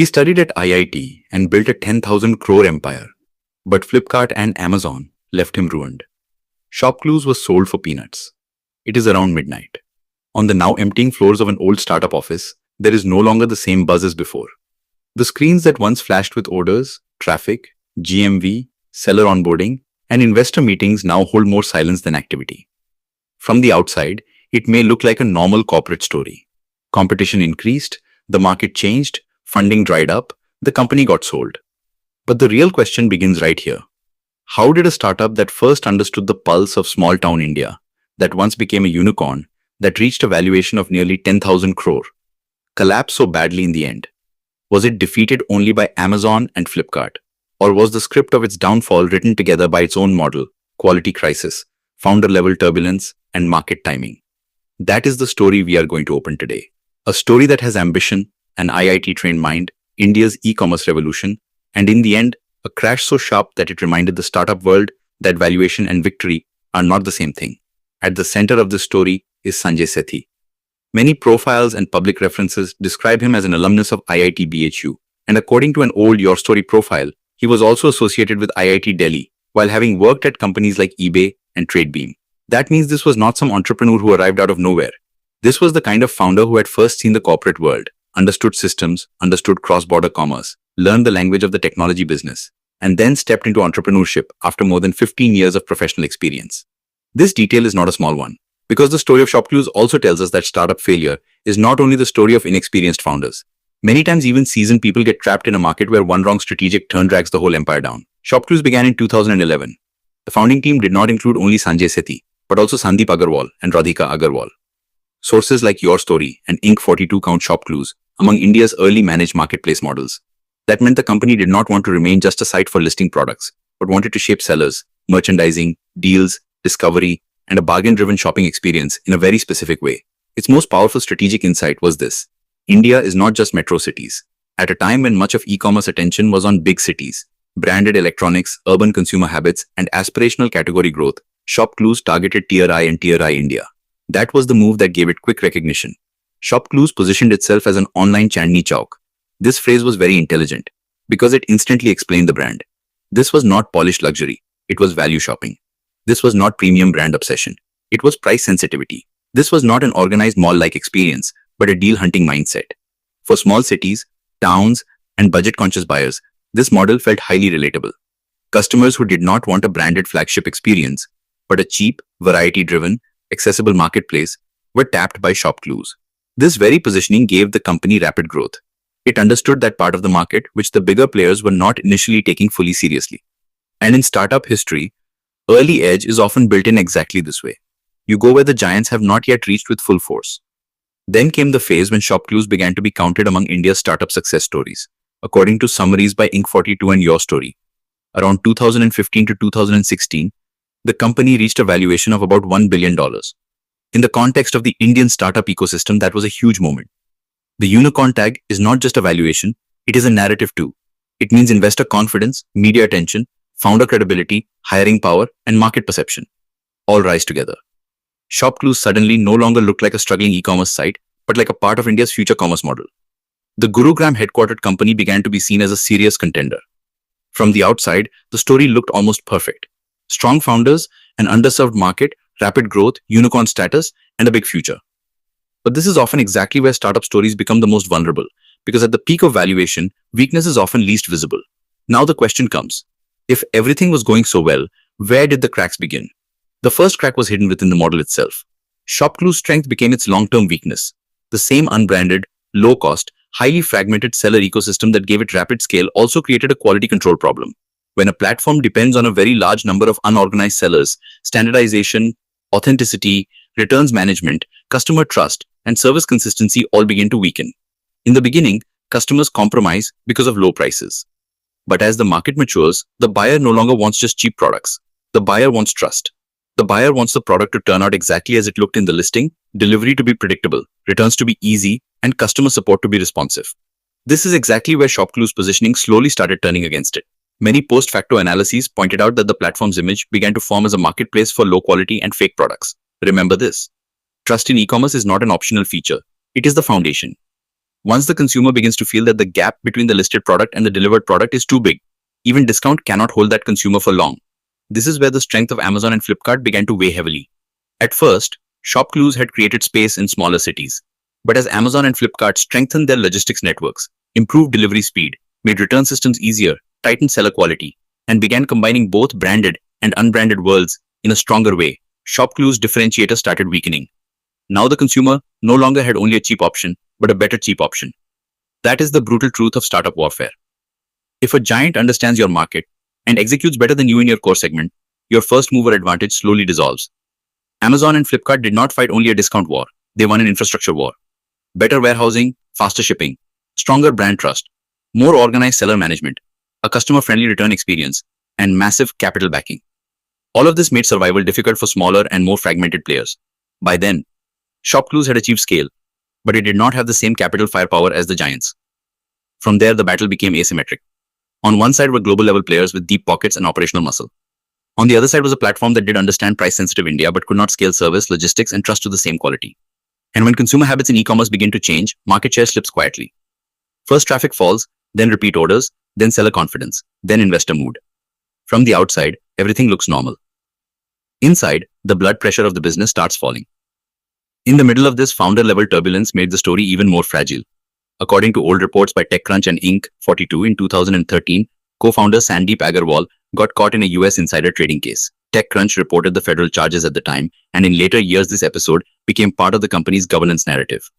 He studied at IIT and built a 10,000 crore empire, but Flipkart and Amazon left him ruined. ShopClues was sold for peanuts. It is around midnight. On the now emptying floors of an old startup office, there is no longer the same buzz as before. The screens that once flashed with orders, traffic, GMV, seller onboarding, and investor meetings now hold more silence than activity. From the outside, it may look like a normal corporate story. Competition increased, the market changed, funding dried up, the company got sold. But the real question begins right here. How did a startup that first understood the pulse of small-town India, that once became a unicorn, that reached a valuation of nearly 10,000 crore, collapse so badly in the end? Was it defeated only by Amazon and Flipkart? Or was the script of its downfall written together by its own model, quality crisis, founder-level turbulence, and market timing? That is the story we are going to open today. A story that has ambition, an IIT-trained mind, India's e-commerce revolution, and in the end, a crash so sharp that it reminded the startup world that valuation and victory are not the same thing. At the center of this story is Sanjay Sethi. Many profiles and public references describe him as an alumnus of IIT BHU, and according to an old Your Story profile, he was also associated with IIT Delhi while having worked at companies like eBay and TradeBeam. That means this was not some entrepreneur who arrived out of nowhere. This was the kind of founder who had first seen the corporate world, understood systems, understood cross-border commerce, learned the language of the technology business, and then stepped into entrepreneurship after more than 15 years of professional experience. This detail is not a small one, because the story of ShopClues also tells us that startup failure is not only the story of inexperienced founders. Many times even seasoned people get trapped in a market where one wrong strategic turn drags the whole empire down. ShopClues began in 2011. The founding team did not include only Sanjay Sethi, but also Sandeep Agarwal and Radhika Agarwal. Sources like Your Story and Inc. 42 count ShopClues among India's early managed marketplace models. That meant the company did not want to remain just a site for listing products, but wanted to shape sellers, merchandising, deals, discovery, and a bargain-driven shopping experience in a very specific way. Its most powerful strategic insight was this: India is not just metro cities. At a time when much of e-commerce attention was on big cities, branded electronics, urban consumer habits, and aspirational category growth, ShopClues targeted Tier I and Tier I India. That was the move that gave it quick recognition. ShopClues positioned itself as an online Chandni Chowk. This phrase was very intelligent because it instantly explained the brand. This was not polished luxury. It was value shopping. This was not premium brand obsession. It was price sensitivity. This was not an organized mall-like experience, but a deal-hunting mindset. For small cities, towns, and budget-conscious buyers, this model felt highly relatable. Customers who did not want a branded flagship experience, but a cheap, variety-driven, accessible marketplace, were tapped by ShopClues. This very positioning gave the company rapid growth. It understood that part of the market which the bigger players were not initially taking fully seriously. And in startup history, early edge is often built in exactly this way. You go where the giants have not yet reached with full force. Then came the phase when ShopClues began to be counted among India's startup success stories, according to summaries by Inc. 42 and Your Story. Around 2015 to 2016, the company reached a valuation of about $1 billion. In the context of the Indian startup ecosystem, that was a huge moment. The unicorn tag is not just a valuation, it is a narrative too. It means investor confidence, media attention, founder credibility, hiring power, and market perception all rise together. ShopClues suddenly no longer looked like a struggling e-commerce site, but like a part of India's future commerce model. The Gurugram headquartered company began to be seen as a serious contender. From the outside, the story looked almost perfect. Strong founders, an underserved market, rapid growth, unicorn status, and a big future. But this is often exactly where startup stories become the most vulnerable, because at the peak of valuation, weakness is often least visible. Now the question comes, if everything was going so well, where did the cracks begin? The first crack was hidden within the model itself. ShopClues' strength became its long-term weakness. The same unbranded, low-cost, highly fragmented seller ecosystem that gave it rapid scale also created a quality control problem. When a platform depends on a very large number of unorganized sellers, standardization, authenticity, returns management, customer trust, and service consistency all begin to weaken. In the beginning, customers compromise because of low prices. But as the market matures, the buyer no longer wants just cheap products. The buyer wants trust. The buyer wants the product to turn out exactly as it looked in the listing, delivery to be predictable, returns to be easy, and customer support to be responsive. This is exactly where ShopClues' positioning slowly started turning against it. Many post-facto analyses pointed out that the platform's image began to form as a marketplace for low-quality and fake products. Remember this. Trust in e-commerce is not an optional feature. It is the foundation. Once the consumer begins to feel that the gap between the listed product and the delivered product is too big, even discount cannot hold that consumer for long. This is where the strength of Amazon and Flipkart began to weigh heavily. At first, ShopClues had created space in smaller cities. But as Amazon and Flipkart strengthened their logistics networks, improved delivery speed, made return systems easier, tightened seller quality, and began combining both branded and unbranded worlds in a stronger way, ShopClues' differentiator started weakening. Now the consumer no longer had only a cheap option, but a better cheap option. That is the brutal truth of startup warfare. If a giant understands your market and executes better than you in your core segment, your first mover advantage slowly dissolves. Amazon and Flipkart did not fight only a discount war, they won an infrastructure war. Better warehousing, faster shipping, stronger brand trust, more organized seller management, a customer-friendly return experience, and massive capital backing. All of this made survival difficult for smaller and more fragmented players. By then, ShopClues had achieved scale, but it did not have the same capital firepower as the giants. From there, the battle became asymmetric. On one side were global-level players with deep pockets and operational muscle. On the other side was a platform that did understand price-sensitive India but could not scale service, logistics, and trust to the same quality. And when consumer habits in e-commerce begin to change, market share slips quietly. First traffic falls, then repeat orders, then seller confidence, then investor mood. From the outside, everything looks normal. Inside, the blood pressure of the business starts falling. In the middle of this founder-level turbulence made the story even more fragile. According to old reports by TechCrunch and Inc. 42 in 2013, co-founder Sandeep Agarwal got caught in a US insider trading case. TechCrunch reported the federal charges at the time, and in later years this episode became part of the company's governance narrative.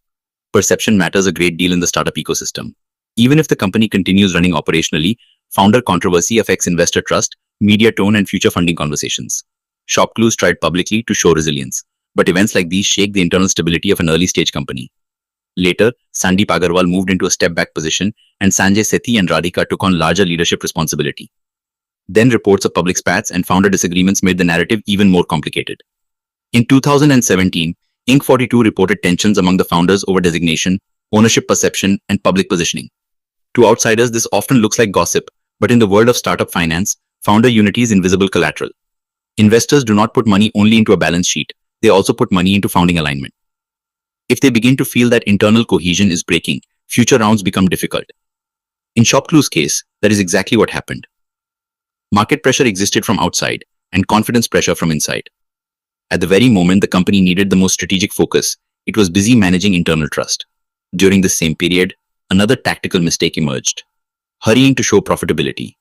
Perception matters a great deal in the startup ecosystem. Even if the company continues running operationally, founder controversy affects investor trust, media tone, and future funding conversations. ShopClues tried publicly to show resilience, but events like these shake the internal stability of an early-stage company. Later, Sandeep Agarwal moved into a step-back position, and Sanjay Sethi and Radhika took on larger leadership responsibility. Then reports of public spats and founder disagreements made the narrative even more complicated. In 2017, Inc. 42 reported tensions among the founders over designation, ownership perception, and public positioning. To outsiders, this often looks like gossip, but in the world of startup finance, founder unity is invisible collateral. Investors do not put money only into a balance sheet, they also put money into founding alignment. If they begin to feel that internal cohesion is breaking, future rounds become difficult. In ShopClues' case, that is exactly what happened. Market pressure existed from outside, and confidence pressure from inside. At the very moment the company needed the most strategic focus, it was busy managing internal trust. During this same period, another tactical mistake emerged: hurrying to show profitability.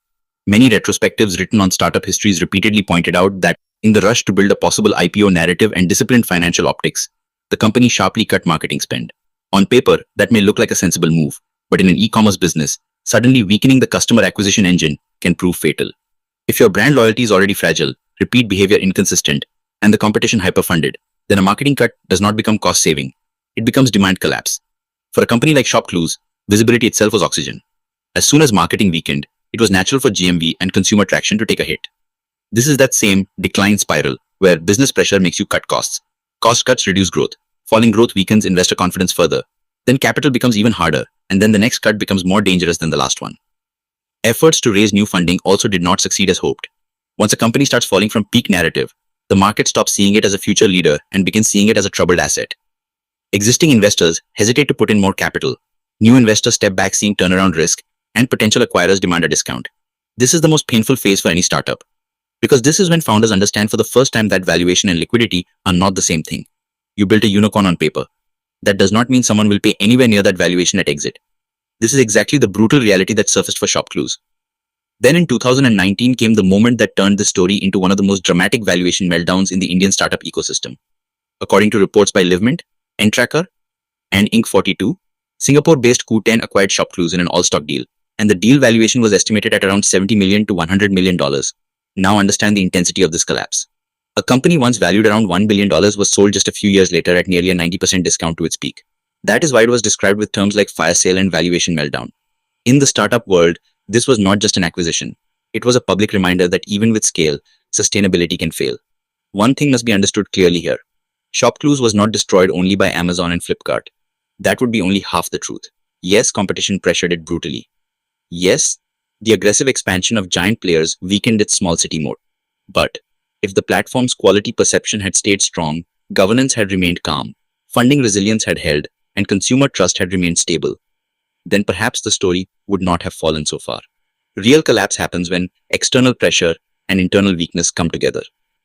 Many retrospectives written on startup histories repeatedly pointed out that in the rush to build a possible IPO narrative and disciplined financial optics, the company sharply cut marketing spend. On paper, that may look like a sensible move, but in an e-commerce business, suddenly weakening the customer acquisition engine can prove fatal. If your brand loyalty is already fragile, repeat behavior inconsistent, and the competition hyperfunded, then a marketing cut does not become cost-saving. It becomes demand collapse. For a company like ShopClues, visibility itself was oxygen. As soon as marketing weakened, it was natural for GMV and consumer traction to take a hit. This is that same decline spiral where business pressure makes you cut costs. Cost cuts reduce growth. Falling growth weakens investor confidence further. Then capital becomes even harder, and then the next cut becomes more dangerous than the last one. Efforts to raise new funding also did not succeed as hoped. Once a company starts falling from peak narrative, the market stops seeing it as a future leader and begins seeing it as a troubled asset. Existing investors hesitate to put in more capital. New investors step back seeing turnaround risk, and potential acquirers demand a discount. This is the most painful phase for any startup, because this is when founders understand for the first time that valuation and liquidity are not the same thing. You built a unicorn on paper. That does not mean someone will pay anywhere near that valuation at exit. This is exactly the brutal reality that surfaced for ShopClues. Then in 2019 came the moment that turned the story into one of the most dramatic valuation meltdowns in the Indian startup ecosystem. According to reports by Livmint, Entracker, and Inc. 42, Singapore-based 𝐮𝐬 acquired ShopClues in an all-stock deal, and the deal valuation was estimated at around $70 million to $100 million. Now understand the intensity of this collapse. A company once valued around $1 billion was sold just a few years later at nearly a 90% discount to its peak. That is why it was described with terms like fire sale and valuation meltdown. In the startup world, this was not just an acquisition. It was a public reminder that even with scale, sustainability can fail. One thing must be understood clearly here. ShopClues was not destroyed only by Amazon and Flipkart. That would be only half the truth. Yes, competition pressured it brutally. Yes, the aggressive expansion of giant players weakened its small city mode. But if the platform's quality perception had stayed strong, governance had remained calm, funding resilience had held, and consumer trust had remained stable, then perhaps the story would not have fallen so far. Real collapse happens when external pressure and internal weakness come together.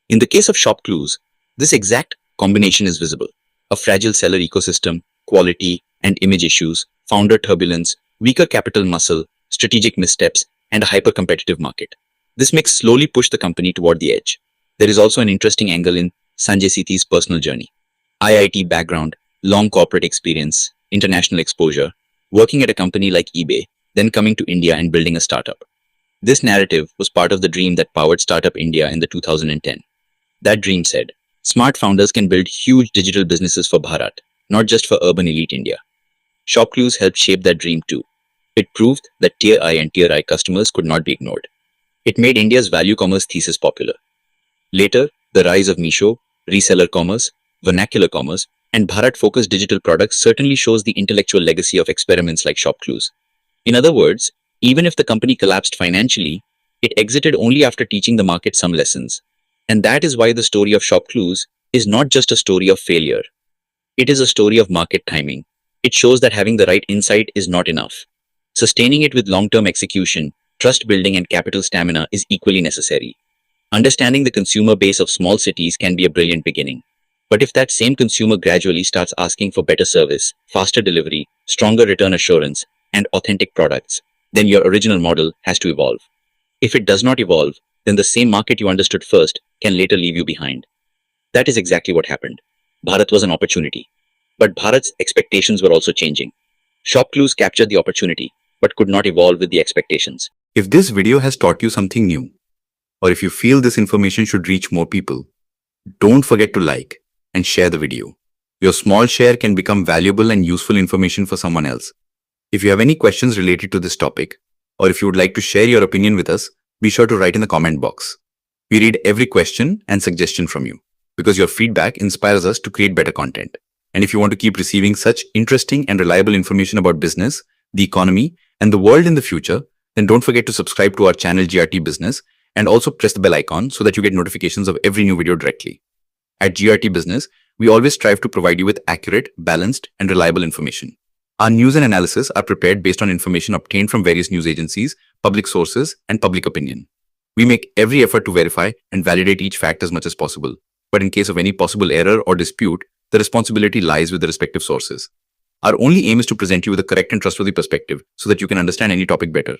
In the case of ShopClues, this exact combination is visible. A fragile seller ecosystem, quality and image issues, founder turbulence, weaker capital muscle, strategic missteps, and a hyper-competitive market. This mix slowly pushed the company toward the edge. There is also an interesting angle in Sanjay Sethi's personal journey. IIT background, long corporate experience, international exposure, working at a company like eBay, then coming to India and building a startup. This narrative was part of the dream that powered Startup India in the 2010. That dream said, smart founders can build huge digital businesses for Bharat, not just for urban elite India. ShopClues helped shape that dream too. It proved that Tier I and Tier I customers could not be ignored. It made India's value commerce thesis popular. Later, the rise of Meesho, reseller commerce, vernacular commerce, and Bharat-focused digital products certainly shows the intellectual legacy of experiments like ShopClues. In other words, even if the company collapsed financially, it exited only after teaching the market some lessons. And that is why the story of ShopClues is not just a story of failure. It is a story of market timing. It shows that having the right insight is not enough. Sustaining it with long-term execution, trust building, and capital stamina is equally necessary. Understanding the consumer base of small cities can be a brilliant beginning. But if that same consumer gradually starts asking for better service, faster delivery, stronger return assurance, and authentic products, then your original model has to evolve. If it does not evolve, then the same market you understood first can later leave you behind. That is exactly what happened. Bharat was an opportunity. But Bharat's expectations were also changing. ShopClues captured the opportunity, but could not evolve with the expectations. If this video has taught you something new, or if you feel this information should reach more people, don't forget to like and share the video. Your small share can become valuable and useful information for someone else. If you have any questions related to this topic, or if you would like to share your opinion with us, be sure to write in the comment box. We read every question and suggestion from you, because your feedback inspires us to create better content. And if you want to keep receiving such interesting and reliable information about business, the economy, and the world in the future, then don't forget to subscribe to our channel GRT Business and also press the bell icon so that you get notifications of every new video directly. At GRT Business, we always strive to provide you with accurate, balanced, and reliable information. Our news and analysis are prepared based on information obtained from various news agencies, public sources, and public opinion. We make every effort to verify and validate each fact as much as possible. But in case of any possible error or dispute, the responsibility lies with the respective sources. Our only aim is to present you with a correct and trustworthy perspective so that you can understand any topic better.